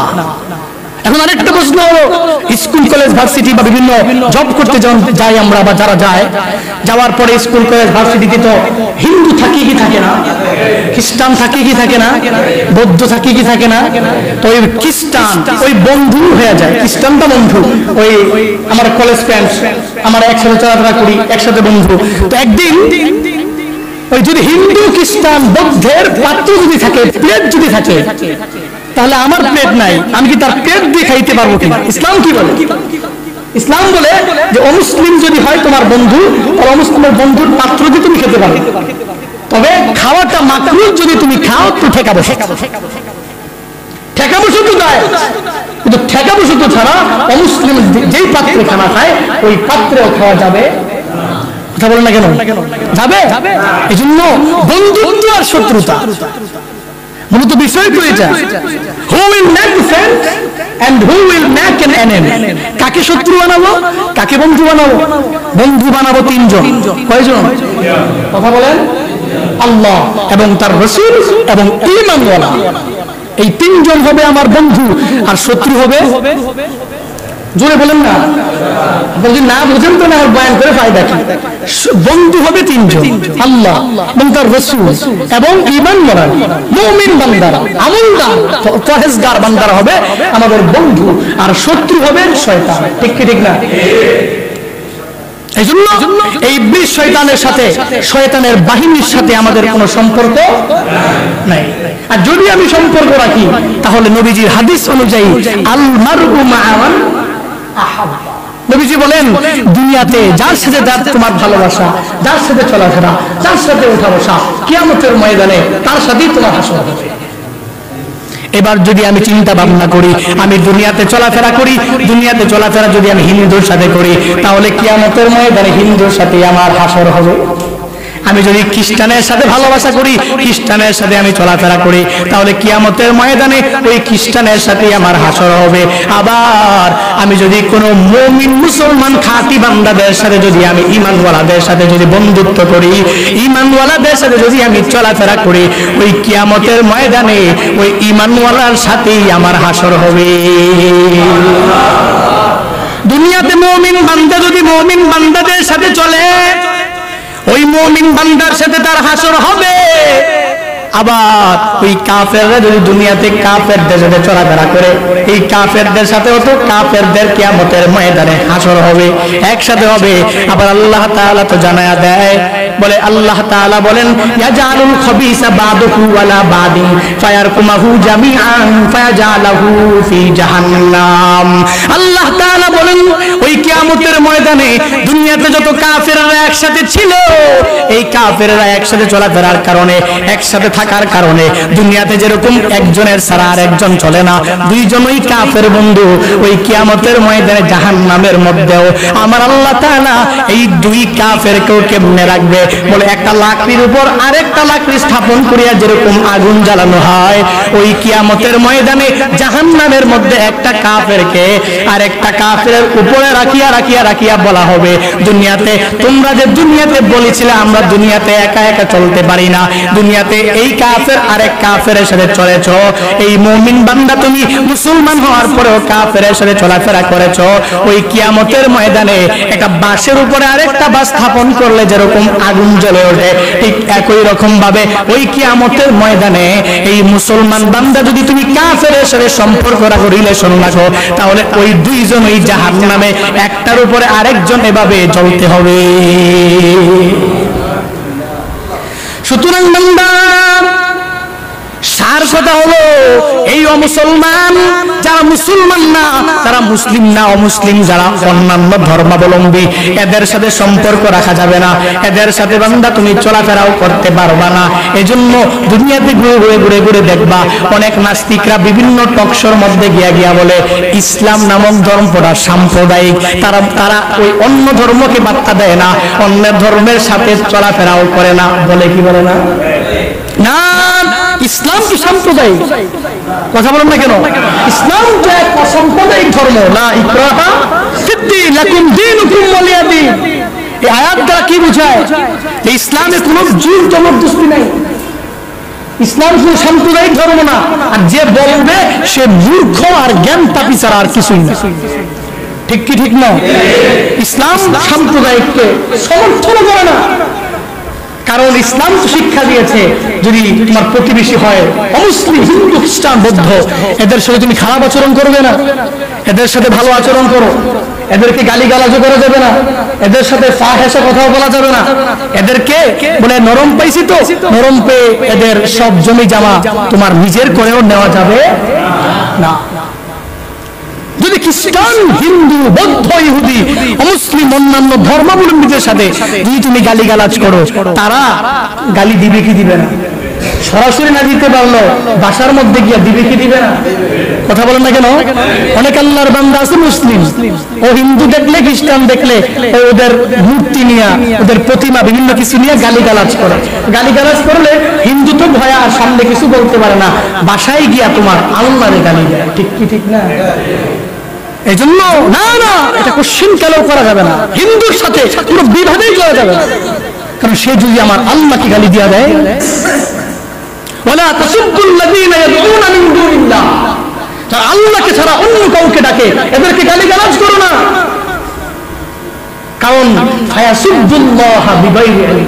এখন আরেকটা প্রশ্ন হলো, স্কুল কলেজ ভার্সিটি বা বিভিন্ন জব করতে যাই আমরা, বা যারা যায়, যাওয়ার পরে স্কুল কলেজ ভার্সিটিতে তো হিন্দু থাকে কি থাকে না, খ্রিস্টান থাকে কি থাকে না, বৌদ্ধ থাকে কি থাকে না, তো ওই খ্রিস্টান ওই বন্ধু হয়ে যায়, খ্রিস্টানটা বন্ধু, ওই আমার কলেজ ফ্রেন্ড, আমরা একসাথে চলাফেরা করি, একসাথে বন্ধু। তো একদিন ওই যদি হিন্দু খ্রিস্টান বৌদ্ধের পাত্র যদি থাকে, প্লেট যদি থাকে, তাহলে আমার প্লেট নাই, আমি কি তার প্লেট দিয়ে খাইতে পারবো কিনা? ইসলাম কি বলে? ইসলাম বলে যে অমুসলিম যদি হয় তোমার বন্ধু, আর অমুসলিমের বন্ধুর পাত্র দিয়ে তুমি খেতে পারবে, তবে খাওয়াটা মাকরুহ যদি তুমি খাও তো ঠেকা বসে। ঠেকা বসে তো যায়, কিন্তু ঠেকা বসে তো ছাড়া অমুসলিম যেই পাত্রে খানা খায় ওই পাত্রেও খাওয়া যাবে। কথা বলে না কেন? যাবে। এই জন্য বন্ধুত্ব আর শত্রুতা মূলত বিষয় তো এটা, who will make friend and who will make an enemy। কাকে শত্রু বানাবো, কাকে বন্ধু বানাবো? বন্ধু বানাবো তিনজন। কয়জন? কথা বলেন। আল্লাহ এবং তার রাসূল এবং ঈমানওয়ালা, এই তিনজন হবে আমার বন্ধু, আর শত্রু হবে, জোরে বলেন না, যদি না বুঝেন তো না বয়ান করে ফায়দা কি? বন্ধু হবে তিনজন, আল্লাহ এবং তার রাসূল এবং ঈমানওয়ালা মুমিন বান্দারা, আমলদার পরহেজগার বান্দারা হবে আমাদের বন্ধু, আর শত্রু হবে শয়তান। ঠিক কি ঠিক না? এই জন্য এই ইবলিস শয়তানের সাথে, শয়তানের বাহিনীর সাথে আমাদের কোনো সম্পর্ক নাই। আর যদি আমি সম্পর্ক রাখি তাহলে নবীজির হাদিস অনুযায়ী আল মারউ মা মান আহাব্বা, নবীজি বলেন দুনিয়াতে যার সাথে যার তোমার ভালোবাসা, যার সাথে চলাফেরা, যার সাথে ওঠা বসা, কিয়ামতের ময়দানে তার সাথেই তোমার হাসর হবে। এবার যদি আমি চিন্তা ভাবনা করি, আমি দুনিয়াতে চলাফেরা করি, দুনিয়াতে চলাফেরা যদি আমি হিন্দুর সাথে করি, তাহলে কিয়ামতের ময়দানে হিন্দুর সাথে আমার হাসর হবে। আমি যদি খ্রিস্টানের সাথে ভালোবাসা করি, খ্রিস্টানের সাথে আমি চলাফেরা করি, তাহলে কিয়ামতের ময়দানে ওই খ্রিস্টানের সাথে আমার হাসর হবে। আবার আমি যদি কোনো মুমিন মুসলমান খাঁটি বান্দাদের সাথে যদি আমি ঈমানওয়ালাদের সাথে যদি বন্ধুত্ব করি, ঈমানওয়ালাদের সাথে যদি আমি চলাফেরা করি, ওই কিয়ামতের ময়দানে ওই ঈমানওয়ালার সাথেই আমার হাসর হবে। দুনিয়াতে মুমিন বান্দা যদি মুমিন বান্দাদের সাথে চলে, ওই মুমিন বান্দার সাথে তার হাসর হবে। আবার ওই কাফেররা যদি দুনিয়াতে কাফেরদের সাথে চলাফেরা করে, এই কাফেরদের সাথেও তো কাফেরদের কিয়ামতের ময়দানে হাসর হবে, একসাথে হবে। আবার আল্লাহ তাআলা তো জানায়া দেয়, বলে আল্লাহ তাআলা বলেন ইয়াজালুল খাবিসা বাদুহু ওয়ালা বাদি ফায়ারকুমাহু জামিআন ফায়াজালাহু ফি জাহান্নাম। আল্লাহ তাআলা বলেন ওই কিয়ামতের ময়দানে দুনিয়াতে যত কাফেররা একসাথে ছিল, এই কাফেররা একসাথে চলাফেরার কারণে, একসাথে থাকার কারণে, দুনিয়াতে যেরকম একজনের ছাড়া আর একজন চলে না, দুইজনই কাফের বন্ধু, ওই কিয়ামতের ময়দানে জাহান্নামের মধ্যেও আমার আল্লাহ তাআলা এই দুই কাফেরকেও কেমনে রাখবে? বলে একটা লাকড়ির উপর আরেকটা লাকড়ি স্থাপন করিয়া যেরকম আগুন জ্বালানো হয়, ওই কিয়ামতের ময়দানে জাহান্নামের মধ্যে একটা কাফেরকে আরেকটা কাফেরের উপরে রাখিয়া রাখিয়া রাখিয়া বলা হবে দুনিয়াতে তোমরা যে দুনিয়াতে বলেছিলে আমরা দুনিয়াতে একা একা চলতে পারি না, দুনিয়াতে এই কাফের আরেক কাফেরের সাথে চলেছো, এই মুমিন বান্দা তুমি মুসলমান হওয়ার পরেও কাফেরের সাথে চলাফেরা করেছো, ওই কিয়ামতের ময়দানে একটা বাঁশের উপরে আরেকটা বাঁশ স্থাপন করলে যেরকম আগুন জ্বলে ওঠে, ঠিক একই রকম ভাবে ওই কিয়ামতের ময়দানে এই মুসলমান বান্দা যদি তুমি কাফেরের সাথে সম্পর্ক রাখো, রিলেশন রাখো, তাহলে ওই দুইজন ওই জাহান্নামে একটার উপরে আরেকজন এভাবে জ্বলতে হবে। সুতরাং বান্দা সার কথা হলো এই অমুসলমান যারা মুসলমান না, যারা মুসলিম না, অমুসলিম যারা অন্যান্য ধর্মাবলম্বী, এদের সাথে সম্পর্ক রাখা যাবে না, এদের সাথে বান্দা তুমি চলাফেরাও করতে পারবা না। এজন্য দুনিয়াতে ঘুরে ঘুরে ঘুরে ঘুরে দেখবা অনেক নাস্তিকরা বিভিন্ন টকশোর মধ্যে গিয়া বলে ইসলাম নামক ধর্মটা সাম্প্রদায়িক, তারা ওই অন্য ধর্মকে বার্তা দেয় না, অন্য ধর্মের সাথে চলাফেরাও করে না, বলে কি বলে না? না, ইসলাম কি সাম্প্রদায়িক? কথা বলেন না কেন? ইসলাম তো এক অসাম্প্রদায়িক ধর্ম। লা ইকরাহা ফিদ্দীন, লাকুম দীনুকুম ওয়ালিয়া দীন। এই আয়াত দ্বারা কি বোঝায়? যে ইসলামে কোনো জোর জবরদস্তি নাই, ইসলাম কোনো সাম্প্রদায়িক ধর্ম না। আর যে বলবে সে মূর্খ আর জ্ঞান পাপী ছাড়া আর কিছুই না। ঠিক কি ঠিক না? ইসলাম সাম্প্রদায়িককে সমর্থন করে না, কারণ ইসলাম তো শিক্ষা দিয়েছে যদি তোমার প্রতিবেশী হয় অমুসলিম, হিন্দু, খ্রিস্টান, বৌদ্ধ, এদের সাথে তুমি খারাপ আচরণ করবে না, এদের সাথে ভালো আচরণ করো, এদেরকে গালিগালাজও করা যাবে না, এদের সাথে ফাহেসা কথাও বলা যাবে না, এদেরকে বলে নরম পাইছি তো নরম পেয়ে এদের সব জমি জামা তোমার নিজের করেও নেওয়া যাবে না। যদি খ্রিস্টান, হিন্দু, বৌদ্ধ, ইহুদি, মুসলিম, অন্যান্য ধর্মাবলম্বীদের সাথে যদি তুমি গালিগালাজ করো, তারা গালি দিবে কি দিবে না? সরাসরি না দিতে পারলো বাসার মধ্যে গিয়ে দিবে কি দিবে না? কথা বলেন না কেন? অনেক আল্লাহর বান্দা আছে মুসলিম, ও হিন্দু দেখলে, খ্রিস্টান দেখলে ওদের মূর্তি নিয়ে, ওদের প্রতিমা, বিভিন্ন কিছু নিয়ে গালিগালাজ করে। গালিগালাজ করলে হিন্দু তো ভয় আর সামনে কিছু বলতে পারে না, বাসায় গিয়া তোমার আল্লাহরে গালি দেয়। ঠিক কি ঠিক না? এই জন্য না না, এটা কোশ্চিন কালেও করা যাবে না, হিন্দুর সাথে কোনো বিবাদেই করা যাবে না, কারণ সে যদি আমার আল্লাহকে গালি দিয়া দেয়। ওয়ালা তাসুব্বুল্লাযীনা ইয়াদউনা মিন দুনিল্লাহ, যারা আল্লাহকে ছাড়া অন্য কাউকে ডাকে এদেরকে গালিগালাজ করো না, কারণ ফায়াসুব্বুল্লাহা বিগাইরি ইলম,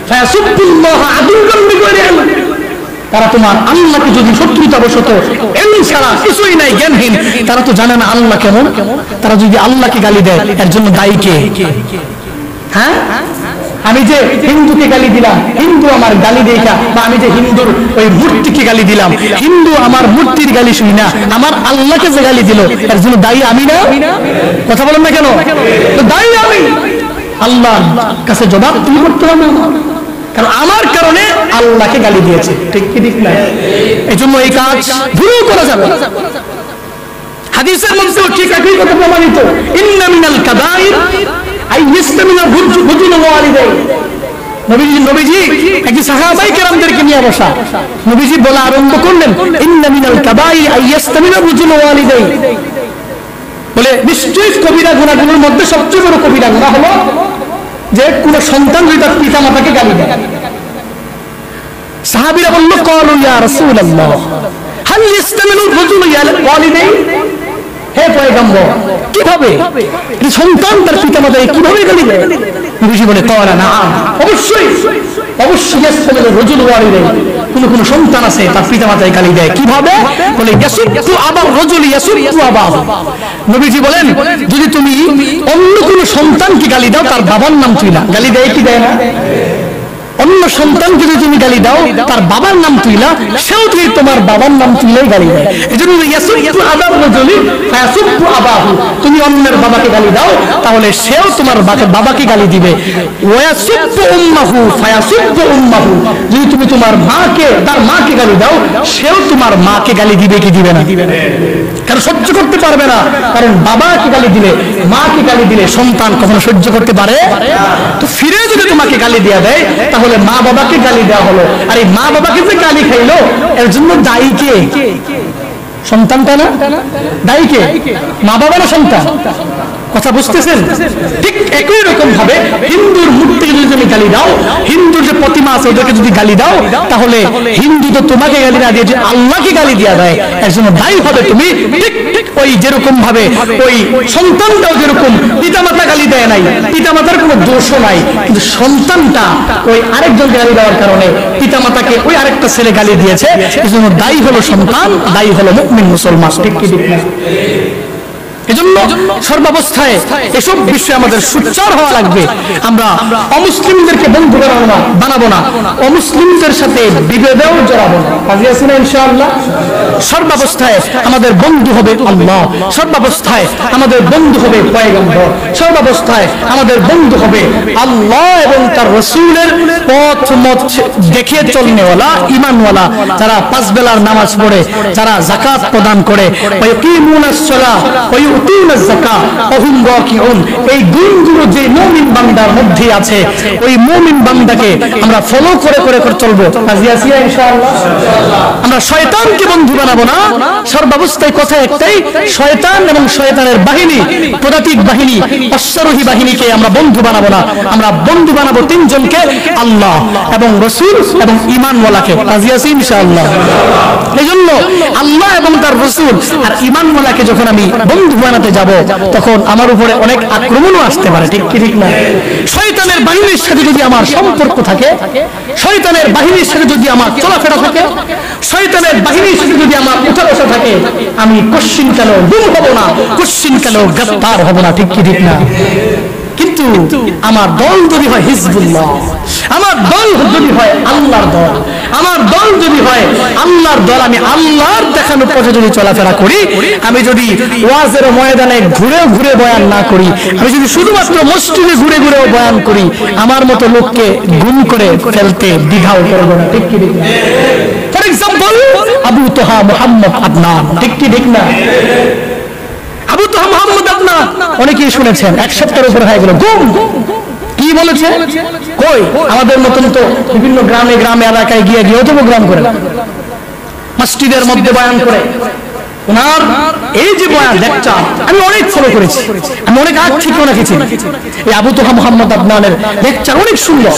ফায়াসুব্বুল্লাহা আদুওয়ান বিগাইরি ইলম, তারা তোমার আল্লাহকে যদি শত্রুতাবশত এমনি ছাড়া কিছুই নাই, জ্ঞানহীন, তারা তো জানে না আল্লাহ কেমন। তারা যদি আল্লাহকে গালি দেয় এর জন্য দায়ী কে? হ্যাঁ, আমি যে হিন্দুকে গালি দিলাম, হিন্দু আমার গালি দেখা, বা আমি যে হিন্দুর ওই মূর্তিকে গালি দিলাম, হিন্দু আমার মূর্তির গালি শুনি না, আমার আল্লাহকে যে গালি দিল এর জন্য দায়ী আমি না? কথা বলেন না কেন? তো দায়ী আমি, আল্লাহর কাছে জবাব তুমি করতে হবে, কারণ আমার কারণে আল্লাহকে গালি দিয়েছে। ঠিক কি ঠিক না? এই জন্য এই কাজ ভুল করা যাবে। হাদিসের মধ্যে ঠিক একই কথা প্রমাণিত, ইন্না মিনাল কাবাইর আই ইসতামিনা বুজুল ওয়ালিদাই। নবীজি একই সাহাবায়ে কেরামদেরকে নিয়ে বসা, নবীজি বলা আরম্ভ করলেন, ইন্না মিনাল কাবাইর আই ইসতামিনা বুজুল ওয়ালিদাই, বলে নিশ্চয়ই কবিরা গুনাহগুলোর মধ্যে সবচেয়ে বড় কবিরা গুনাহ হলো যে কোন সন্তান যদি তার পিতা মাতাকে গালি দেয়। সাহাবীরা বলল, ক্বালু ইয়া রাসূলুল্লাহ হাল ইসতামিনুর রাজুলু ইয়া ওয়ালিদাই, হে পয়গম্বর কিভাবে সন্তান তার পিতা মাতাকে কিভাবে গালি দেয়? নবীজি বলে, ক্বালা নাআম, অবশ্যই অবশ্যই ইসতামিনুর রাজুলু ওয়ালিদাই, কোন সন্তান আছে তার পিতা মাতাকে গালি দেয়। কিভাবে? বলে ইয়াসুব্বু আবার রাজুলি ইয়াসুব্বু আবাহু। নবীজি বলেন, যদি তুমি অন্য কোন সন্তানকে গালি দাও তার বাবার নাম তুইলা, গালি দেয় কি দেয় না? অন্য সন্তান যদি তুমি গালি দাও তার বাবার নাম তুইলা, সেও তুমি তোমার বাবার নাম তুইলাই গালি দেয়। এজন্য ইয়াসুব্বু আবার রাজুলি ফায়াসুব্বু আবাহু, তুমি অন্যের বাবাকে গালি দাও তাহলে সেও তোমার বাবাকে গালি দিবে। ওয়াসুব্বু উম্মাহু ফায়াসুব্বু উম্মাহু, যদি তুমি তোমার মাকে, তার মাকে গালি দাও সেও তোমার মাকে গালি দিবে কি দিবে না? কারণ সহ্য করতে পারবে না, কারণ বাবাকে গালি দিলে, মাকে গালি দিলে সন্তান কখনো সহ্য করতে পারে? তো ফিরে যদি তোমাকে গালি দেয়া দেয় তাহলে মা বাবাকে গালি দেওয়া হলো, আর এই মা বাবাকে যে গালি খাইলো এর জন্য দায়ী কে? সন্তানটা না? দায়ী কে? মা বাবা না সন্তান? কথা বুঝতেছেন? ঠিক একই রকম ভাবে হিন্দুর মূর্তিকে যদি তুমি গালি দাও, হিন্দুর যে প্রতিমা আছে ওদেরকে যদি গালি দাও, তাহলে হিন্দু তো তোমাকে গালি না দিয়ে যে আল্লাহকে গালি দেওয়া দেয়, এর জন্য দায়ী হবে তুমি। ঠিক ওই যেরকম ভাবে ওই সন্তানটাও যেরকম পিতামাতা গালি দেয় নাই, পিতামাতার কোনো দোষও নাই, কিন্তু সন্তানটা ওই আরেকজনকে গালি দেওয়ার কারণে পিতামাতাকে ওই আরেকটা ছেলে গালি দিয়েছে, এজন্য দায়ী হলো সন্তান, দায়ী হলো মুমিন মুসলমান। ঠিক কি ঠিক না? এজন্য সর্বাবস্থায় এসব বিষয়ে আমাদের সোচ্চার হওয়া লাগবে। আমরা অমুসলিমদেরকে বন্ধু বানাবো না, অমুসলিমদের সাথে বিভেদেও জড়াবো না। কাজে আছি না ইনশাআল্লাহ? সর্বাবস্থায় আমাদের বন্ধু হবে আল্লাহ, সর্বাবস্থায় আমাদের বন্ধু হবে পয়গম্বর, সর্বাবস্থায় আমাদের বন্ধু হবে আল্লাহ এবং তার রাসূলের পথ মত দেখে চলনেওয়ালা ঈমানওয়ালা, যারা পাঁচ বেলার নামাজ পড়ে, যারা যাকাত প্রদান করে, ওয়াকিমুনাস সালাহ ওয়ায়ুতুনাজ যাকাত ওয়া হুম রাকিউন। এই গুণগুলো যে মুমিন বান্দার মধ্যে আছে, ওই মুমিন বান্দাকে আমরা ফলো করে করে চলবো। রাজি আছি ইনশাআল্লাহ? আমরা শয়তানকে বন্ধু বানাবো না। সর্বাবস্থায় কথা একটাই, শয়তান এবং শয়তানের বাহিনী, পদাতিক বাহিনী, অশ্বারোহী বাহিনীকে আমরা বন্ধু বানাবো না। আমরা বন্ধু বানাবো তিনজনকে, আল্লাহ এবং রাসূল এবং ঈমানওয়ালাকে। রাজি আছি ইনশাআল্লাহ? এজন্য আল্লাহ এবং তার রাসূল আর ঈমানওয়ালাকে যখন আমি বন্ধু বানাতে যাব, তখন আমার উপরে অনেক আক্রমণও আসতে পারে। ঠিক কি ঠিক না? শয়তানের বাহিনীর সাথে যদি আমার সম্পর্ক থাকে, শয়তানের বাহিনীর সাথে যদি আমার চলাফেরা থাকে, শয়তানের বাহিনীর সাথে যদি আমার উঠা বসা থাকে, আমি কোশ্চিন কেন গুম হব না, কোশ্চিন কেন গ্রেফতার হব না। ঠিক কি ঠিক না? কিন্তু আমার দল যদি হয় হিজবুল্লাহ, আমার দল যদি হয় আল্লাহর দল, আমার দল যদি হয় আল্লাহর দল, আমি আল্লাহর দেখানো পথে যদি চলাফেরা করি, আমি যদি ওয়াজের ময়দানে ঘুরে ঘুরে বয়ান না করি, আমি যদি শুধুমাত্র মসজিদে ঘুরে ঘুরে বয়ান করি, আমার মতো লোককে গুম করে ফেলতে দ্বিধাও করব না। ঠিক কি ঠিক না? For example Abu Toha Muhammad Adnan. ঠিক কি ঠিক না? আবু তোহা মুহাম্মদ আদনান অনেকেই শুনেছেন, এক সপ্তাহের উপরে হয়ে গেল গুম। কি বলেছে? কই আমাদের মতন তো বিভিন্ন গ্রামে গ্রামে এলাকায় গিয়ে গিয়ে তো প্রোগ্রাম করে, মসজিদের মধ্যে বয়ান করে। ওনার এই যে বয়ান লেকচার আমি অনেক ফলো করেছি, আমি অনেক আগ থেকে রেখেছি। এই আবু তোহা মুহাম্মদ আদনানের লেকচার অনেক সুন্দর।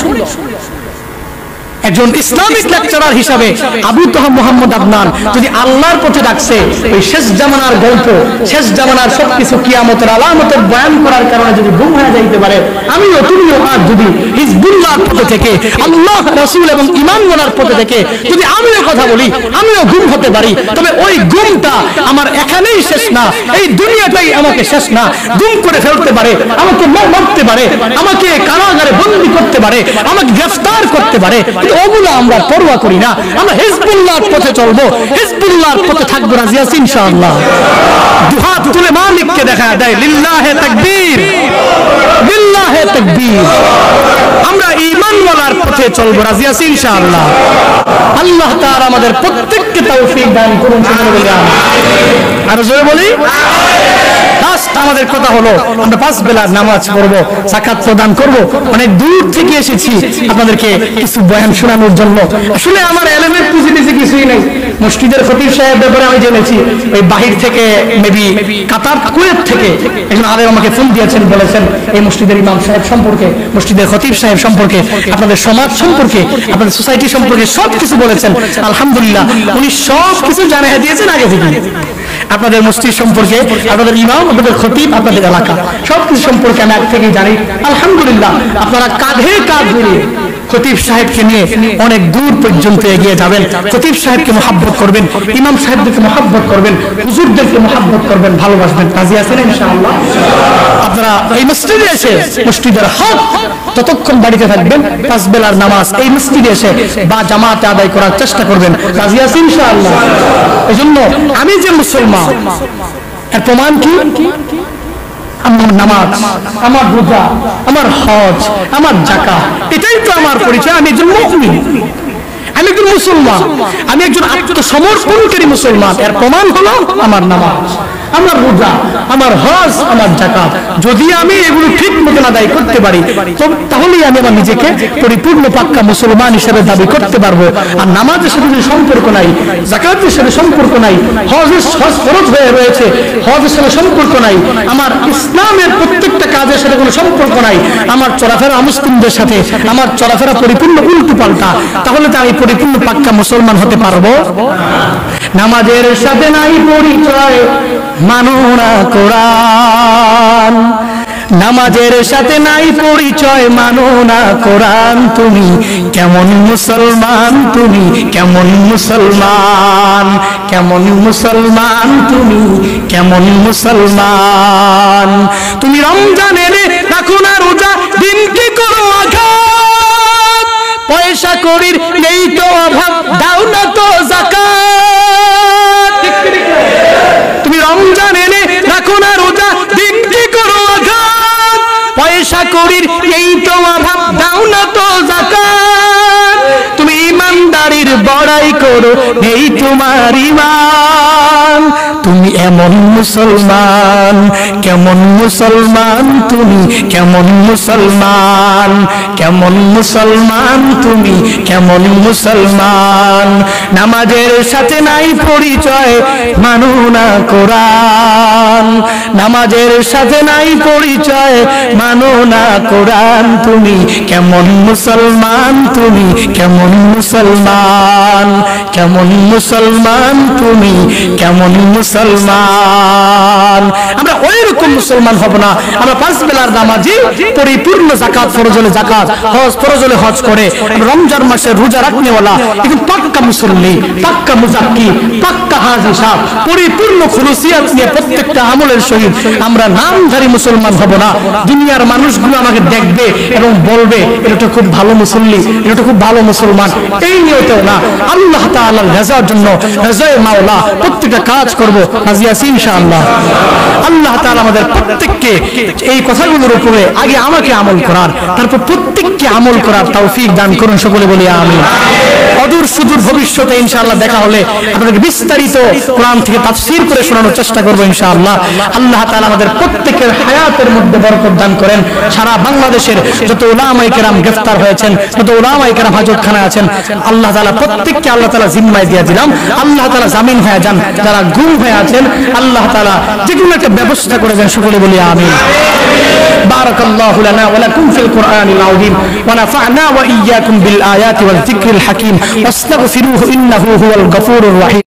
একজন ইসলামিক লেকচারার হিসাবে আবু তোহা মুহাম্মদ আদনান যদি আল্লাহর পথে ডাকছে, ওই শেষ জামানার গল্প, শেষ জামানার সবকিছু কিয়ামতের আলামতের বয়ান করার কারণে যদি গুম হয়ে যাইতে পারে, আমিও তুমিও আজ যদি হিজবুল্লাহর পথে থেকে, আল্লাহ রাসূল এবং ঈমানওয়ালার পথে থেকে যদি আমিও কথা বলি, আমিও গুম হতে পারি, তবে ওই গুমটা আমার এখানেই শেষ না, এই দুনিয়াটাই আমাকে শেষ না। গুম করে ফেলতে পারে, আমাকে মারতে পারে, আমাকে কারাগারে বন্দী করতে পারে, আমাকে গ্রেফতার করতে পারে, ওগুলো আমরা পরোয়া করি না। আমরা হিজবুল্লাহর পথে চলবো, হিজবুল্লাহর পথে থাকবো। রাজি আছি ইনশাআল্লাহ? দুহাত তুলে মালিককে দেখা দেয় লিল্লাহে তাকবীর, লিল্লাহে তাকবীর। আমরা ঈমানওয়ালার পথে চলবো। রাজি আছি ইনশাআল্লাহ? আল্লাহ তাআলা আমাদের প্রত্যেককে তৌফিক দান করুন। আর জোরে বলি লাস্ট আমাদের কথা হলো, আমরা পাঁচ বেলার নামাজ পড়বো, যাকাত প্রদান করবো। অনেক দূর থেকে এসেছি আপনাদেরকে কিছু বয়ান শোনানোর জন্য। আসলে আমার এলেমের পুঁজি দিয়েছে কিছুই নেই। মসজিদের খতিব সাহেব ব্যাপারে আমি জেনেছি, ওই বাহির থেকে মেবি কাতার কুয়েত থেকে একজন আলেম আমাকে ফোন দিয়েছেন, বলেছেন এই মসজিদের ইমাম সাহেব সম্পর্কে, মসজিদের খতিব সাহেব সম্পর্কে, আপনাদের সমাজ সম্পর্কে, আপনাদের সোসাইটি সম্পর্কে সব কিছু বলেছেন। আলহামদুলিল্লাহ, উনি সব কিছু জানিয়ে দিয়েছেন আগে থেকে। আপনাদের মসজিদ সম্পর্কে, আপনাদের ইমাম, আপনাদের খতিব, আপনাদের এলাকা সবকিছু সম্পর্কে আমি আগে থেকেই জানি। আলহামদুলিল্লাহ, আপনারা কাঁধে কাঁধ মিলিয়ে খতিব সাহেবকে নিয়ে অনেক দূর পর্যন্ত এগিয়ে যাবেন। খতিব সাহেবকে মহব্বত করবেন, ইমাম সাহেবদেরকে মহব্বত করবেন, হুজুরদেরকে মহব্বত করবেন, ভালোবাসবেন। রাজি আছেন ইনশাআল্লাহ? আপনারা এই মসজিদে এসে মসজিদের হক ততক্ষণ বাড়িতে থাকবেন, পাঁচ বেলার নামাজ এই মসজিদে এসে বা জামাতে আদায় করার চেষ্টা করবেন। রাজি আছেন ইনশাআল্লাহ? এজন্য আমি যে মুসলমান, এর প্রমাণ কি? আমার নামাজ, আমার রোজা, আমার হজ, আমার যাকাত, এটাই তো আমার পরিচয়। আমি একজন মুমিন। আমি একজন মুসলমান, আমি একজন আত্মসমর্পণকারী মুসলমান। এর প্রমাণ হলো আমার নামাজ, আমার রোজা, আমার হজ, আমার যাকাত। যদি আমি এগুলো ঠিক মতো আদায় করতে পারি তাহলেই আমি আমার নিজেকে পরিপূর্ণ পাক্কা মুসলমান হিসেবে দাবি করতে পারবো। আর নামাজের সাথে যদি সম্পর্ক নাই, যাকাতের সাথে সম্পর্ক নাই, হজ ফরজ হয়ে রয়েছে, হজের সাথে সম্পর্ক নাই, আমার ইসলামের প্রত্যেকটা কাজের সাথে কোনো সম্পর্ক নাই, আমার চলাফেরা মুসলিমদের সাথে আমার চলাফেরা পরিপূর্ণ উল্টো পাল্টা, তাহলে তো আমি পরিপূর্ণ পাক্কা মুসলমান হতে পারবো? নামাজের সাথে নাই পরিচয়, মানো না কোরআন। নামাজের সাথে নাই পরিচয়, মানো না কোরআন। তুমি কেমন মুসলমান, তুমি কেমন মুসলমান, কেমন মুসলমান, তুমি কেমন মুসলমান। তুমি রমজানের রাখো না রোজা, দিন কি করো আঘাত, পয়সা করির নেই তো অভাব, দাও না তো যাকাত। তুমি রমজান এনে রাখো না রোজা, দিন কি করো আঘাত, পয়সা করির এই তো অভাব, দাও না তো যাকাত। তুমি ইমানদারির বড়াই করো, এই তোমার ঈমান। তুমি এমন মুসলমান, কেমন মুসলমান, তুমি কেমন মুসলমান, কেমন মুসলমান, তুমি কেমন মুসলমান। নামাজের সাথে নাই পরিচয়, মানো না কোরআন। নামাজের সাথে নাই পরিচয়, মানো না কোরআন। তুমি কেমন মুসলমান, তুমি কেমন মুসলমান, কেমন মুসলমান, তুমি কেমন মুসলমান। আমরা ওই রকম মুসলমান হব না। আমরা 5 বেলার নামাজি, পরিপূর্ণ যাকাত ফরজ হলে যাকাত, হজ ফরজ হলে হজ করে, রমজান মাসে রোজা রাখনেওয়ালা, কিন্তু পাক্কা মুসল্লি, পাক্কা মুজাক্কি, পাক্কা হাজি সাহেব, পরিপূর্ণ খুলুসিয়াত নিয়ে প্রত্যেকটা আমলের সহিত আমরা নামধারী মুসলমান হব না। দুনিয়ার মানুষগুলো আমাকে দেখবে এবং বলবে এটা খুব ভালো মুসল্লি, এটা খুব ভালো মুসলমান, এই নিয়তেও না। আল্লাহ তাআলার রাজার জন্য, রাজায়ে মাওলা প্রত্যেকটা কাজ করব, রাজি আছি ইনশাআল্লাহ। আল্লাহ তাআলা আমাদের প্রত্যেককে এই কথাগুলোর উপরে আগে আমাকে আমল করার, তারপর প্রত্যেককে আমল করার তৌফিক দান করুন, সকলে বলি আমিন। অদূর সুদূর ভবিষ্যতে ইনশাআল্লাহ দেখা হলে আপনাদের বিস্তারিত কোরআন থেকে তাফসীর করে শোনানোর চেষ্টা করব ইনশাআল্লাহ। আল্লাহ তাআলা আমাদের প্রত্যেকের হায়াতের মধ্যে বরকত দান করেন। সারা বাংলাদেশের যত উলামায়ে কেরাম গ্রেফতার হয়েছেন, যত উলামায়ে কেরাম হাজতখানায় আছেন, আল্লাহ তাআলা প্রত্যেককে আল্লাহ তাআলা জিম্মায় দিয়ে দিলাম। আল্লাহ তাআলা জামিন হয়ে যান, যারা গুম হয়ে আছেন আল্লাহ তাআলা যেকোনো একটা ব্যবস্থা করে দেন, সকলে বলি আমিন। বারাকাল্লাহু লানা ওয়া লাকুম ফিল কুরআনিল আযীম ওয়া নাফা'না ওয়া ইয়্যাকুম বিল আয়াতি ওয়াল যিকরিল হাকীম ওয়াস্তাগফিরুহু ইন্নাহু হুয়াল গফুরুর রহিম।